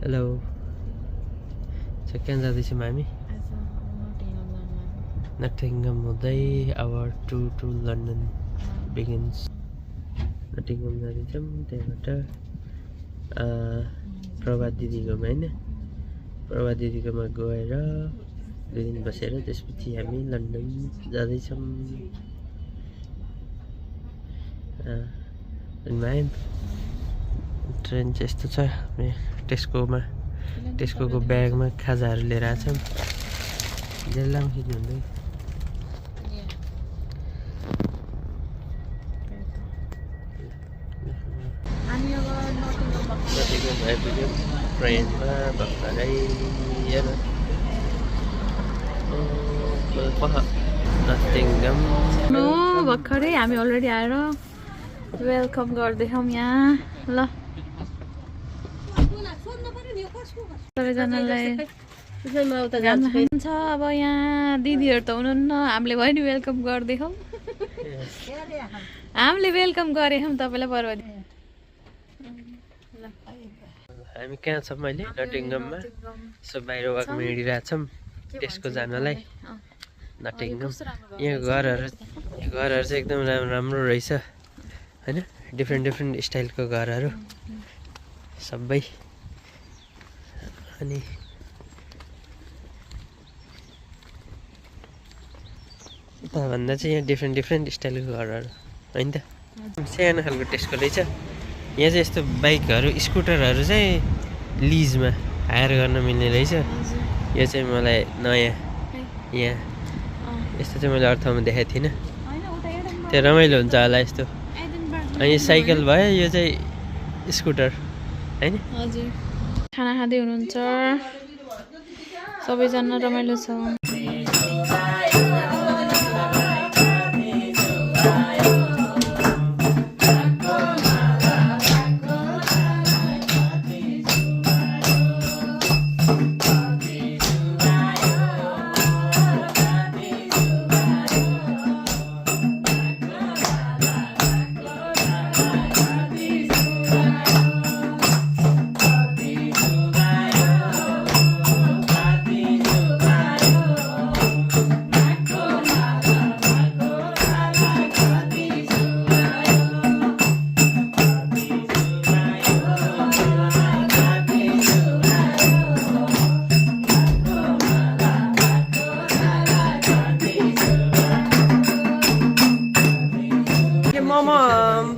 Hello कहाँ जाँदैछौँ हामी नटिङम हुँदै our tour to London begins Nottingham जाँदैछौँ त्यहाँबाट प्रभात दिदीकोमा होइन प्रभात दिदीकोमा गएर 2 दिन बसेर त्यसपछि हामी लन्डन जाँदैछौँ ट्रेन चाहिँ यस्तो छ टेस्कोको ब्यागमा खाजाहरू लिएर आएको छौँ जेल्लाङ खिच्नु हुँदै आइपुग्यो ट्रेनमा भर्खरै भर्खरै हामी अलरेडी आएर वेलकम गर्दैछौँ यहाँ ल सबैजनालाई छ अब यहाँ दिदीहरू त हुनुहुन्न हामीले भयो नि वेलकम गर्दैछौँ हामीले वेलकम गरेछौँ तपाईँलाई पर्वत हामी कहाँ छौँ अहिले नटिङममा सो बाहिर वाकमा हिँडिरहेको छौँ त्यसको जानलाई नटिङम यहाँ घरहरू चाहिँ एकदम राम्रो रहेछ होइन डिफ्रेन्ट स्टाइलको घरहरू सबै अनि भन्दा चाहिँ यहाँ डिफ्रेन्ट स्टाइलको घरहरू होइन त सानो खालको टेस्टको रहेछ यहाँ चाहिँ यस्तो बाइकहरू स्कुटरहरू चाहिँ लिजमा हायर गर्न मिल्ने रहेछ यो चाहिँ मलाई नयाँ यहाँ यस्तो चाहिँ मैले अर्थमा देखाएको थिइनँ त्यो रमाइलो हुन्छ होला यस्तो अनि साइकल भयो यो चाहिँ स्कुटर होइन हजुर खाना खाँदै हुनुहुन्छ सबैजना रमाइलो छ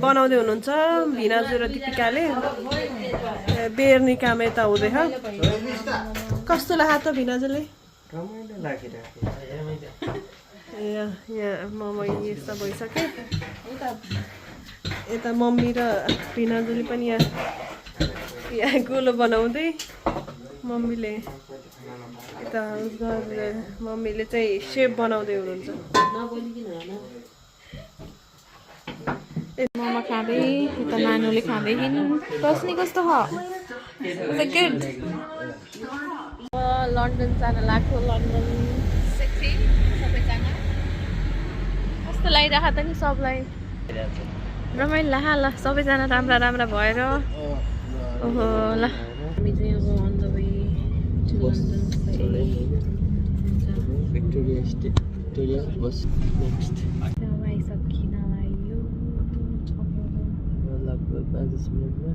बनाउँदै हुनुहुन्छ भिनाजु र दिपिकाले बेर्नी काम यता हुँदैछ कस्तो लाग्यो त भिनाजुले यहाँ मोमो यस्तो भइसक्यो यता मम्मी र भिनाजुले पनि यहाँ गोलो बनाउँदै मम्मीले यता मम्मीले चाहिँ सेप बनाउँदै हुनुहुन्छ ममा खाँदै यता नानुले खाँदैछिन् बस्ने कस्तो छ गुड लन्डन जान लाग्यो लन्डन सिटी सबैजना कस्तो लागिरहेको त नि सबलाई रमाइलो लाग्यो ल सबैजना राम्रा भएर ओहो ल हामी चाहिँ अब on the way to London आइसकिन लाग्यो लगभग 5 मिनटमा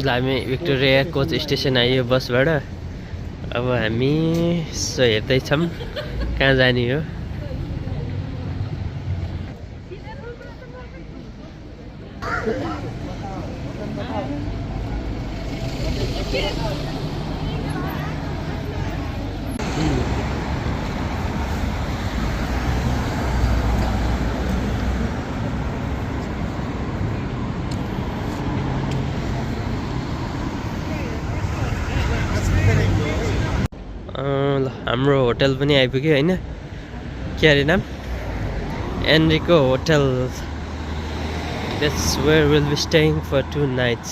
हामी भिक्टोरिया कोच स्टेसन आइयो बसबाट अब हामी यसो हेर्दैछौँ कहाँ जाने हो ल हाम्रो होटल पनि आइपुग्यो हैन के अरे नाम एन्रिको hotel that's where we'll be staying for 2 nights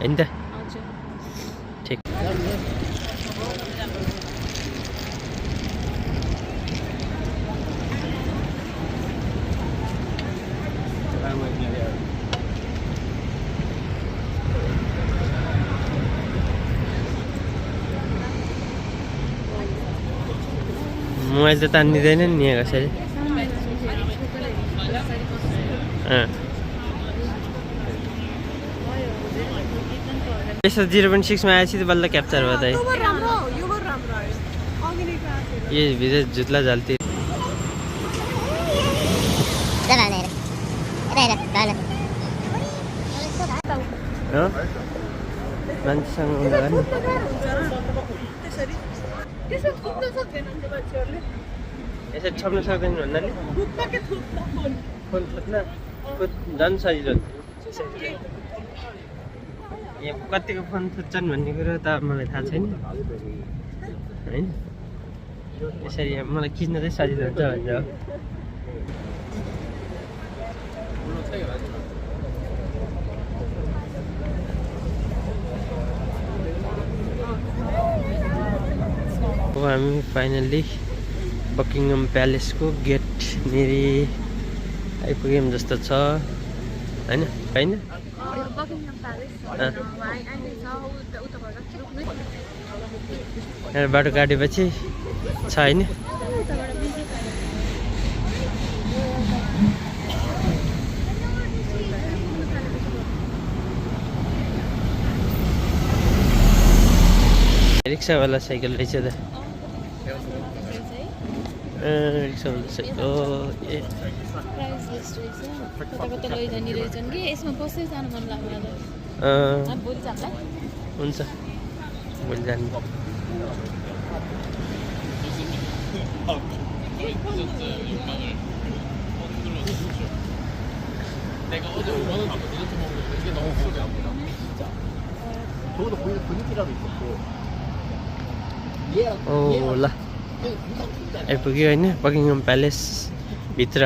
हैन त ठीक मोबाइल त तानिँदैन नि यहाँ कसरी यसो 0.6 मा आएपछि त बल्ल क्याप्चर भयो त ये भित्र जुत्ला झाल्ती मान्छेसँग हुँदा नि यसरी छोप्न सक्दैन भन्नाले फोन थुत्न झन् सजिलो यहाँ कतिको फोन थुत्छन् भन्ने कुरो त मलाई थाहा छैन होइन यसरी मलाई खिच्न चाहिँ सजिलो हुन्छ भन्छ अब हामी फाइनल्ली बकिङम प्यालेसको गेट नेरी आइपुग्यौँ जस्तो छ होइन होइन बाटो काटेपछि छ होइन रिक्सावाला साइकल रहेछ त रिक्सावाला साइकल हुन्छ भोलि जानु ओ ल आइपुग्यो होइन बकिङम प्यालेस भित्र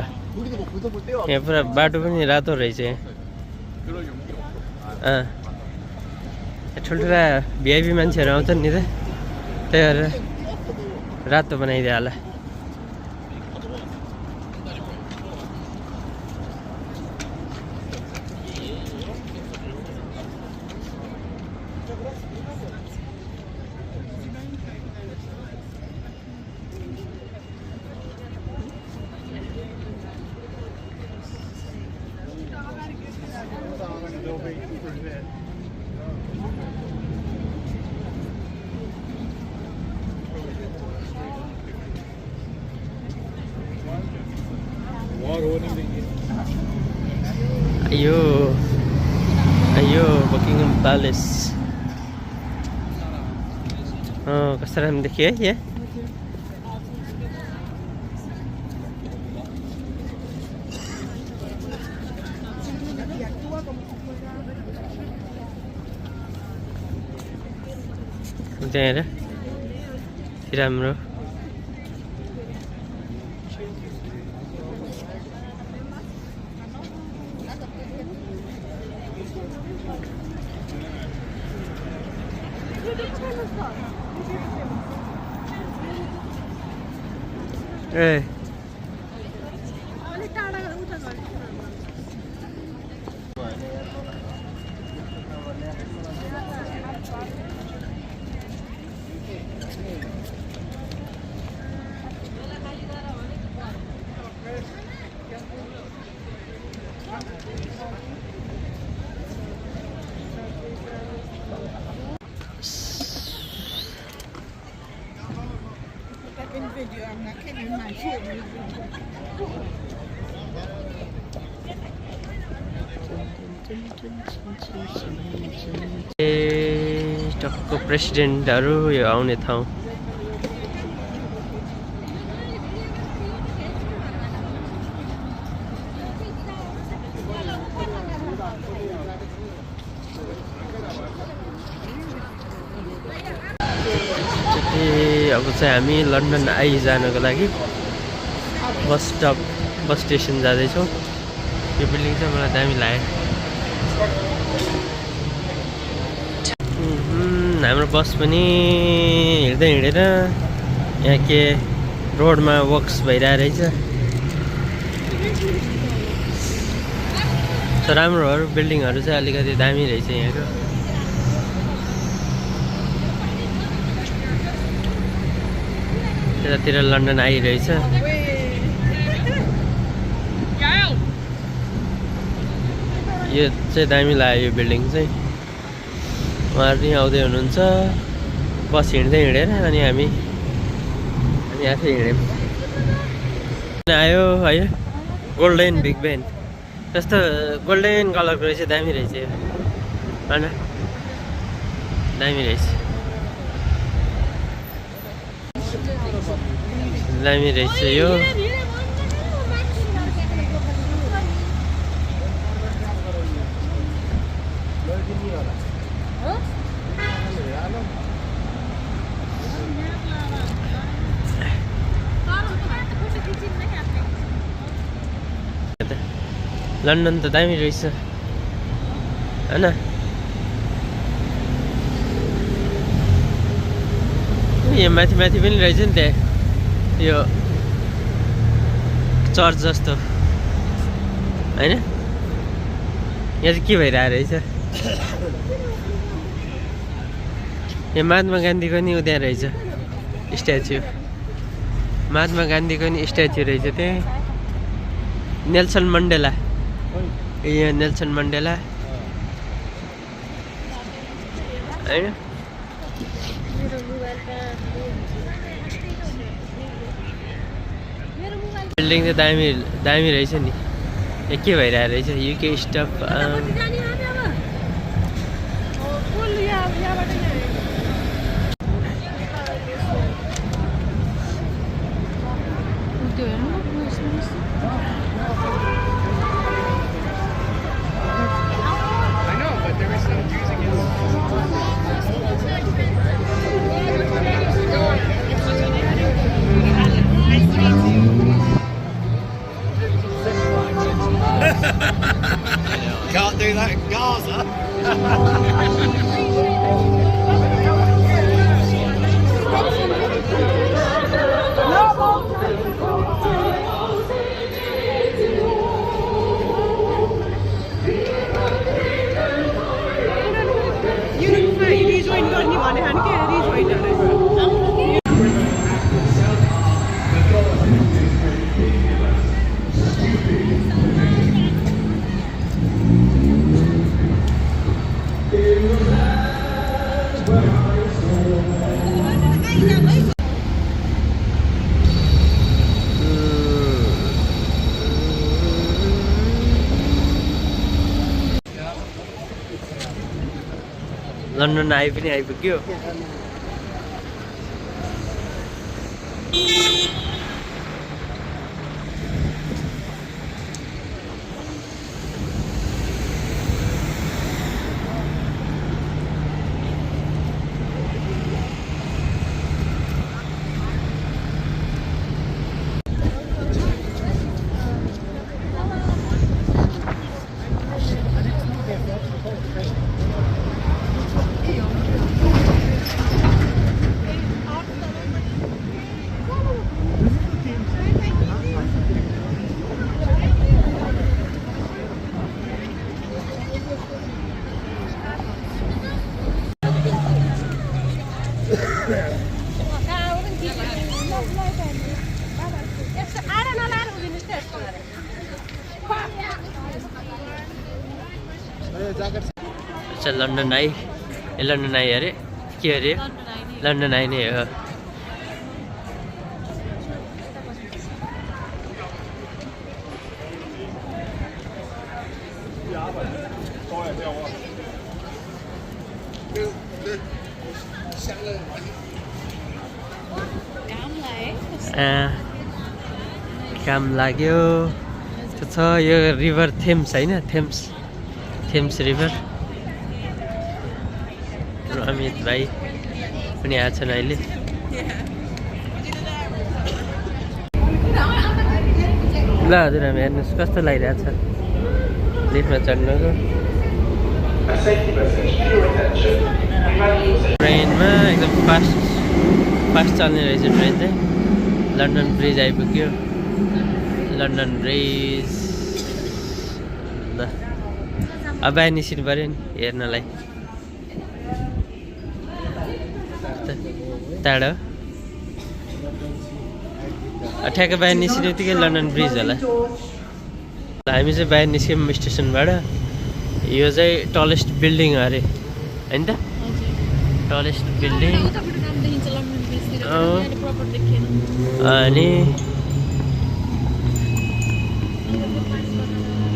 यहाँ पुरा बाटो पनि रातो रहेछ यहाँ ठुल्ठुला भिआइपी मान्छेहरू आउँछन् नि त त्यही भएर रातो बनाइदियो होला अयो बकिङम प्यालेस कस्तो राम्रो देखियो है यहाँ त्यहाँ हेर राम्रो ए टक्क प्रेसिडेन्टहरू यो आउने ठाउँ अब चाहिँ हामी लन्डन आइजानको लागि बस स्टेसन जाँदैछौँ यो बिल्डिङ चाहिँ मलाई दामी लाग्यो हाम्रो बस पनि हिँड्दै हिँडेर यहाँ के रोडमा वर्क्स भइरहेको रहेछ राम्रोहरू बिल्डिङहरू चाहिँ अलिकति दामी रहेछ यहाँको यतातिर लन्डन आइरहेछ यो चाहिँ दामी लाग्यो यो बिल्डिङ चाहिँ उहाँहरू नि आउँदै हुनुहुन्छ बस हिँड्दै हिँडेर अनि हामी आफै हिँड्यौँ आयो है गोल्डन बिग बेन जस्तो गोल्डन कलरको रहेछ दामी रहेछ यो होइन दामी रहेछ दामी रहेछ यो लन्डन त दामी रहेछ होइन यो माथि माथि पनि रहेछ नि त्यहाँ यो चर्च जस्तो होइन यहाँ चाहिँ के भइरहेको रहेछ यो महात्मा गान्धीको नि त्यहाँ रहेछ स्ट्याच्यु महात्मा गान्धीको नि स्ट्याच्यु रहेछ त्यहाँ नेल्सन मण्डेला यो नेल्सन मण्डेला होइन बिल्डिङ चाहिँ दामी दामी रहेछ नि यो के भइरहेको रहेछ UK stuff Can't do that in Gaza. Rejoin गर्ने भने के रिजोइन लन्डन आइ पनि आइपुग्यो अच्छा लन्डन आई लन्डन आई अरे के अरे लन्डन आई नै हो काम लाग्यो त्यो छ यो रिभर थेम्स हैन थेम्स रिभर अमित भाइ पनि आएको छन् अहिले ल हजुरआमा हेर्नुहोस् कस्तो लागिरहेको छ लिफ्टमा चढ्नुको ट्रेनमा एकदम फास्ट चल्ने रहेछ ट्रेन चाहिँ लन्डन ब्रिज आइपुग्यो लन्डन ब्रिज ल अब निस्किनु पऱ्यो नि हेर्नलाई टाढो ठ्याक्कै बाहिर निस्किने बित्तिकै लन्डन ब्रिज होला हामी चाहिँ बाहिर निस्क्यौँ स्टेसनबाट यो चाहिँ टलेस्ट बिल्डिङ अरे होइन त टलेस्ट बिल्डिङ अनि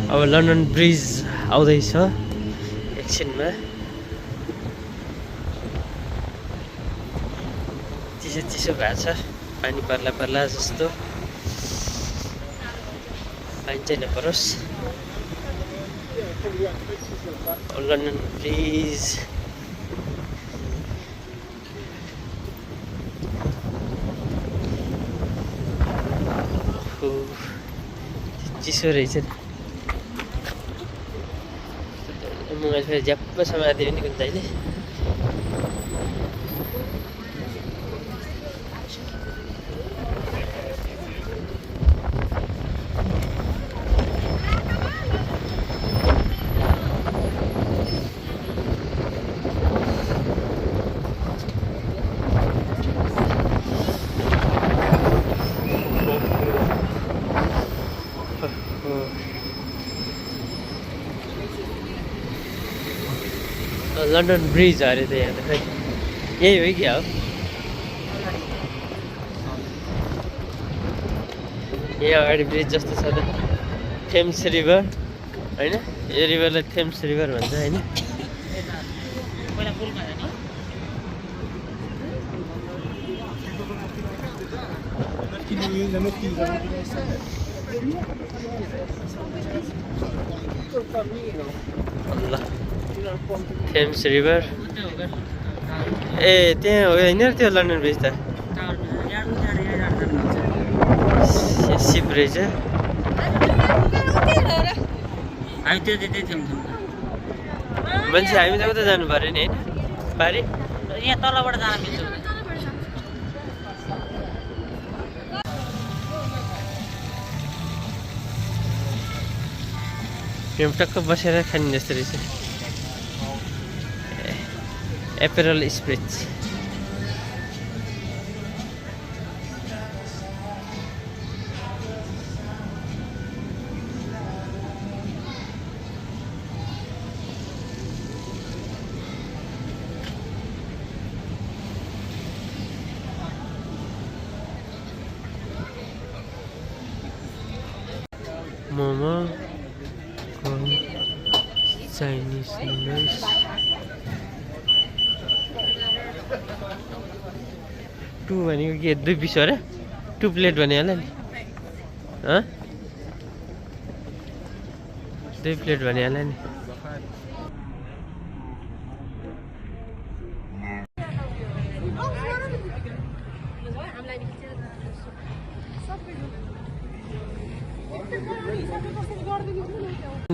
अब लन्डन ब्रिज आउँदैछ एकछिनमा चिसो चिसो भएको छ पानी पर्ला पर्ला जस्तो पानी चाहिँ नपरोस् लन्डन ब्रिज चिसो रहेछ मोबाइल फेरि ज्याप्प समातिदियो नि कुन्ताइले लन्डन ब्रिज अरे त यहाँ त खै यही हो कि क्या हो यहाँ अगाडि ब्रिज जस्तो छ त थेम्स रिभर होइन यो रिभरलाई थेम्स रिभर भन्छ होइन ल थेम्स रिभर ए त्यहाँ हो होइन त्यो लन्डन ब्रिज त सिप रहेछ मान्छे हामी त उता जानु पऱ्यो नि होइन पारि यहाँ तलबाट जान मिल्छ टक्क बसेर खाने जस्तो रहेछ एपेरल स्प्रिट्स मोमो चाइनिज नुडल्स टू भनेको के 2 पिस हो र 2 प्लेट भने होला नि 2 प्लेट भने होला नि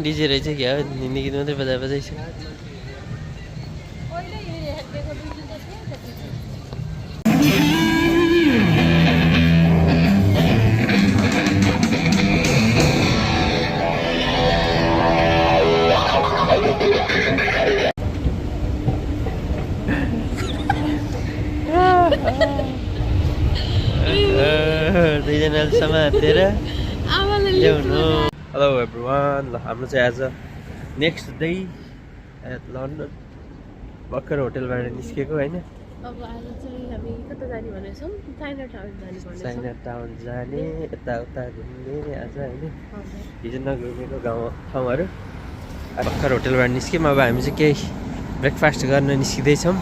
डीजे रहेछ क्या हो हिन्दी गीत मात्रै बजाइछ दुईजनाले समातेर ल्याउनु हेलो एभ्रिवान ल हाम्रो चाहिँ आज नेक्स्ट डे एट लन्डन भर्खर होटेलबाट निस्केको होइन अब आज चाहिँ हामी कता जाने भनेछौँ चाइना टाउन जाने यताउता घुम्ने आज होइन हिजो नघुमेको ठाउँहरू भर्खर होटेलबाट निस्क्यौँ अब हामी चाहिँ केही ब्रेकफास्ट गर्न निस्किँदैछौँ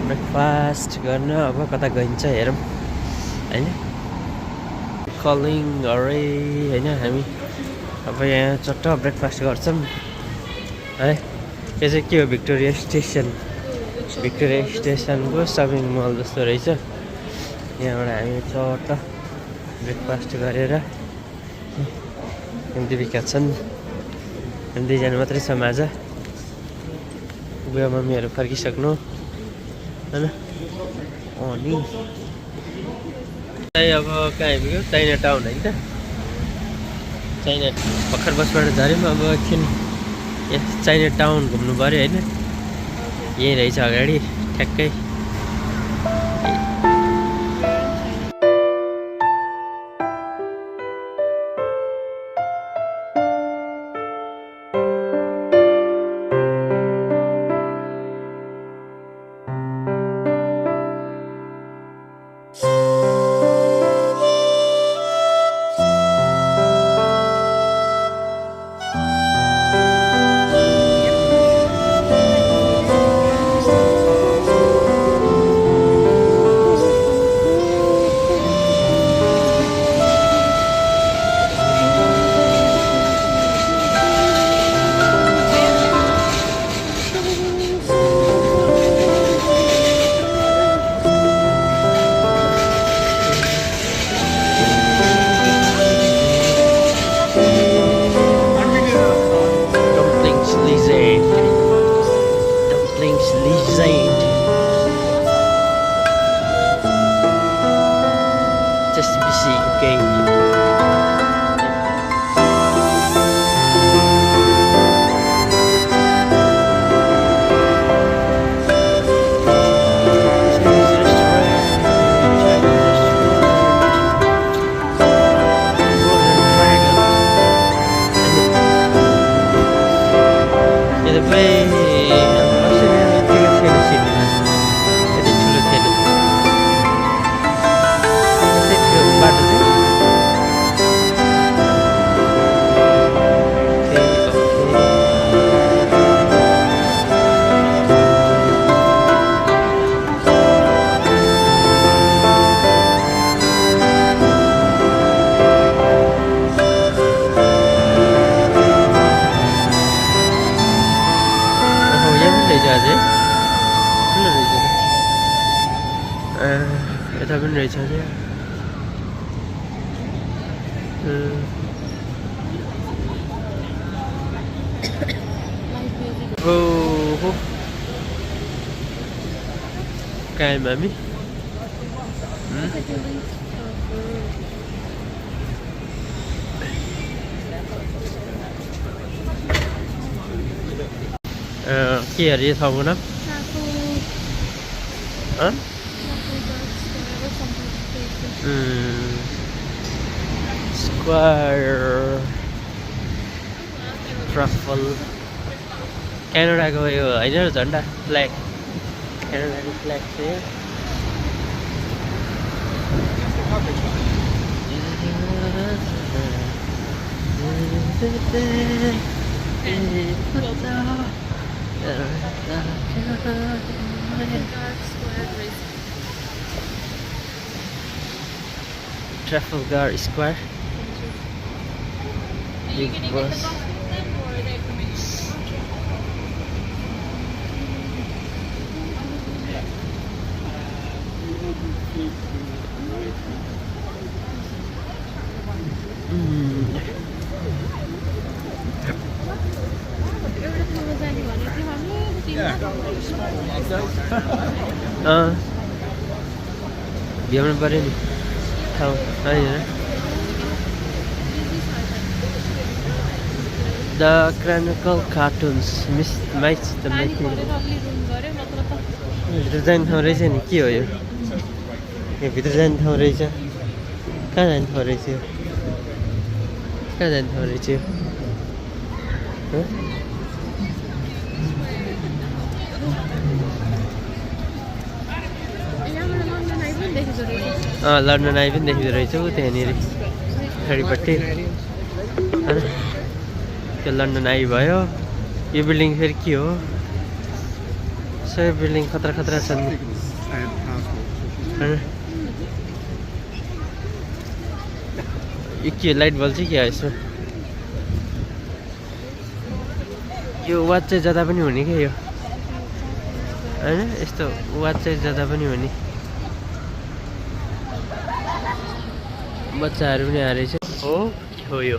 ब्रेकफास्ट गर्न अब कता गइन्छ हेरौँ होइन कलिङ अरे होइन हामी अब यहाँ चट्ट ब्रेकफास्ट गर्छौँ है यो चाहिँ के हो भिक्टोरिया स्टेसनको सपिङ मल जस्तो रहेछ यहाँबाट हामी चट्ट ब्रेकफास्ट गरेर देविका छन् हामी दुईजना मात्रै छौँ आज बुवा मम्मीहरू फर्किसक्नु होइन अनि अब कहाँ आइपुग्यो चाइना टाउन होइन त चाइना भर्खर बसबाट झऱ्यौँ अब एकछिन यहाँ चाइना टाउन घुम्नु पऱ्यो होइन यहीँ रहेछ अगाडि ठ्याक्कै यता पनि रहेछ नि ओहो कायम हामी के अरे यो ठाउँको नाम स्क्वायर ट्रफल क्यानाडाको यो होइन र झन्डा फ्ल्याग क्यानाडाको फ्ल्याग चाहिँ Trafalgar Square. Big bus. भ्याउनु पऱ्यो नि ठाउँ होइन द क्रानिकल कार्टुन्स माइच द भित्र जाने ठाउँ रहेछ नि के हो यो भित्र जाने ठाउँ रहेछ कहाँ जाने ठाउँ रहेछ यो कहाँ जाने ठाउँ रहेछ यो लन्डन आई पनि देखिँदो रहेछ त्यहाँनिर पछाडिपट्टि होइन त्यो लन्डन आई भयो यो बिल्डिङ फेरि के हो सबै बिल्डिङ खतरा खतरा छन् नि होइन यो के लाइट बल्ब चाहिँ के हो यसमा यो वाच चाहिँ जता पनि हुने क्या यो होइन यस्तो वाच चाहिँ जता पनि हुने बच्चाहरू पनि आएर रहेछ हो यो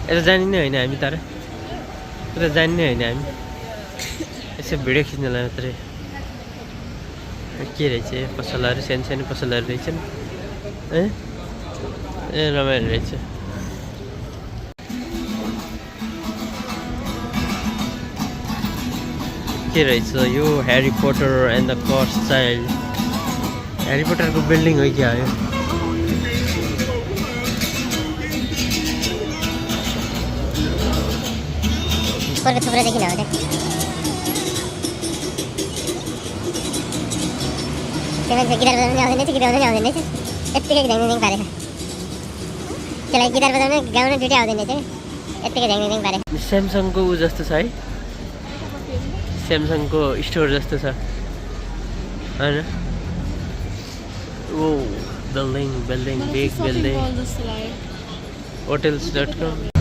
यता जाने नै होइन हामी तर उता जाने नै होइन हामी यसो भिडियो खिच्नलाई मात्रै के रहेछ पसलहरू सानो सानो पसलहरू रहेछन् ए रमाइलो रहेछ के रहेछ यो Harry Potter and the cursed child Harry पोटरको बिल्डिङ हो क्या यो थुप्रो देखिन हो त्यो मान्छे गिटार बजाउनु आउँदैन रहेछ गीत गाउनु आउँदैन रहेछ यत्तिकै ढ्याङ पारेछ त्यसलाई गिटार बजाउनु गाउनु दुइटै आउँदैन रहेछ यत्तिकै ढ्याङ पारे स्यामसङको ऊ जस्तो छ है स्यामसङको स्टोर जस्तो छ होइन ओ building big building hotels.com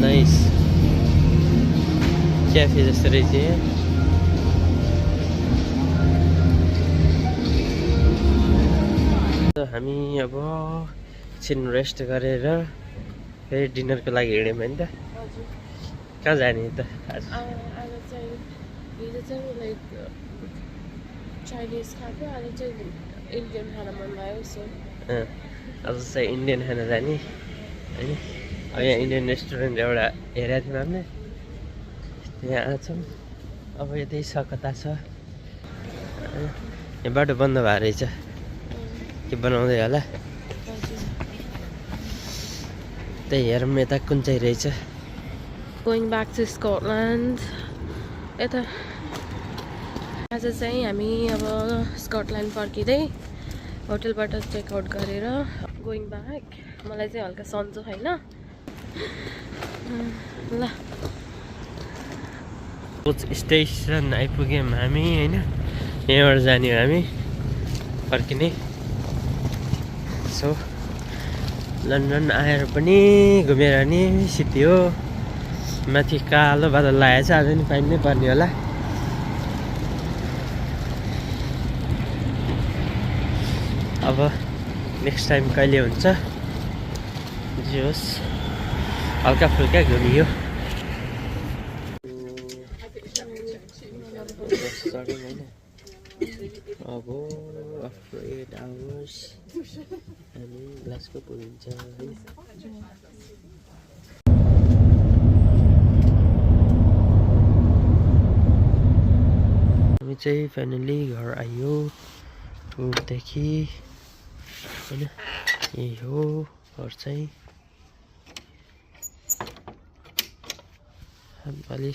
nice cafe जस्तो रहेछ हामी अब एकछिन रेस्ट गरेर फेरि डिनरको लागि हिँड्यौँ होइन त कहाँ जाने त आज आज चाहिँ इन्डियन खाना जाने होइन अब यहाँ इन्डियन रेस्टुरेन्ट एउटा हेरेको थियौँ हामीले त्यहाँ आएको छौँ अब यतै सकता छ यहाँ बाटो बन्द भएको रहेछ के बनाउँदै होला त्यही हेरौँ यता कुन चाहिँ रहेछ Going back to Scotland. यता आज चाहिँ हामी अब स्कटल्यान्ड फर्किँदै होटलबाट चेकआउट गरेर गोइङ ब्याक। मलाई चाहिँ हल्का सन्चो होइन ल। कोच स्टेसन आइपुग्यौँ हामी होइन। यहाँबाट जाने हो हामी फर्किने। सो लन्डन आएर पनि घुमेर नि सिद्धियो। माथि कालो बादल लागेको छ, आज नि पानी नै पर्ने होला। अब नेक्स्ट टाइम कहिले हुन्छ जे होस्, हल्का फुल्का घुमियो। अब आफ्टर 8 आवर्स हामी ग्लासको पुगिन्छ है। हामी चाहिँ फाइनली घर आयो टुरदेखि होइन। यही हो घर चाहिँ। अलि